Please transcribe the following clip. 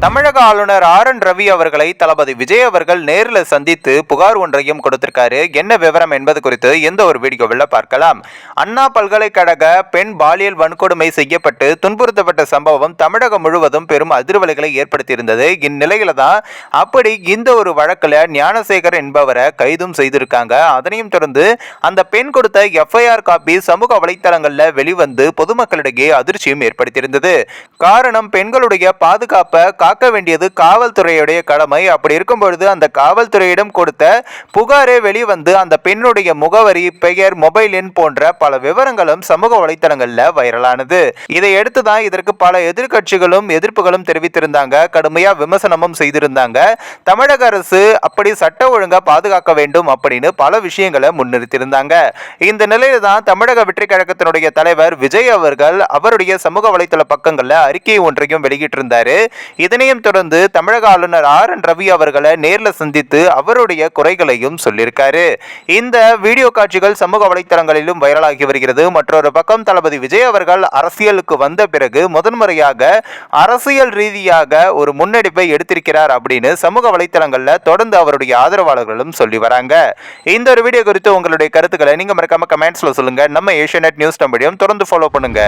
தமிழக ஆளுநர் RN ரவி அவர்களை தளபதி விஜய் அவர்கள் நேரில் சந்தித்து புகார் ஒன்றையும் கொடுத்திருக்காரு. என்ன விவரம் என்பது குறித்து எந்த ஒரு வீடியோவில் பார்க்கலாம். அண்ணா பல்கலைக்கழக பெண் பாலியல் வன்கொடுமை செய்யப்பட்டு துன்புறுத்தப்பட்ட சம்பவம் தமிழகம் முழுவதும் பெரும் அதிர்வலைகளை ஏற்படுத்தியிருந்தது. இந்நிலையில தான் அப்படி இந்த ஒரு வழக்கில் ஞானசேகர் என்பவரை கைதும் செய்திருக்காங்க. அதனையும் தொடர்ந்து அந்த பெண் கொடுத்த FIR காப்பி சமூக வலைத்தளங்களில் வெளிவந்து பொதுமக்களிடையே அதிர்ச்சியும் ஏற்படுத்தியிருந்தது. காரணம், பெண்களுடைய பாதுகாப்பை காக்க வேண்டியது காவல்துறையுடைய கடமை. அப்படி இருக்கும் பொழுது அந்த காவல்துறையிடம் கொடுத்த புகாரே வெளிவந்து அந்த பெண்ணுடைய முகவரி, பெயர், மொபைல் எண் போன்ற பல விவரங்களும் சமூக வலைத்தளங்கள்ல வைரலானது. இதையடுத்து தான் இதற்கு பல எதிர்கட்சிகளும் எதிர்ப்புகளும் தெரிவித்திருந்தாங்க, கடுமையா விமர்சனமும் செய்திருந்தாங்க. தமிழக அரசு அப்படி சட்ட ஒழுங்கா பாதுகாக்க வேண்டும் அப்படின்னு பல விஷயங்களை முன்னிறுத்தியிருந்தாங்க. இந்த நிலையில தான் தமிழக வெற்றி கழகத்தினுடைய தலைவர் விஜய் அவர்கள் அவருடைய சமூக வலைத்தள பக்கங்கள்ல அறிக்கை ஒன்றையும் வெளியிட்டிருந்தாரு. இதனையும் தொடர்ந்து தமிழக ஆளுநர் RN ரவி அவர்களை நேரில் சந்தித்து அவருடைய குறைகளையும் சொல்லியிருக்காரு. இந்த வீடியோ காட்சிகள் சமூக வலைத்தளங்களிலும் வைரலாகி வருகிறது. மற்றொரு பக்கம் தளபதி விஜய் அவர்கள் அரசியலுக்கு வந்த பிறகு முதன்முறையாக அரசியல் ரீதியாக ஒரு முன்னெடுப்பை எடுத்திருக்கிறார் அப்படின்னு சமூக வலைத்தளங்கள்ல தொடர்ந்து அவருடைய ஆதரவாளர்களும் சொல்லி வராங்க. இந்த ஒரு வீடியோ குறித்து உங்களுடைய கருத்துக்களை நீங்க மறக்காம கமெண்ட்ஸ்ல சொல்லுங்க. நம்ம ஏஷியாநெட் நியூஸ் தமிழையும் தொடர்ந்து ஃபாலோ பண்ணுங்க.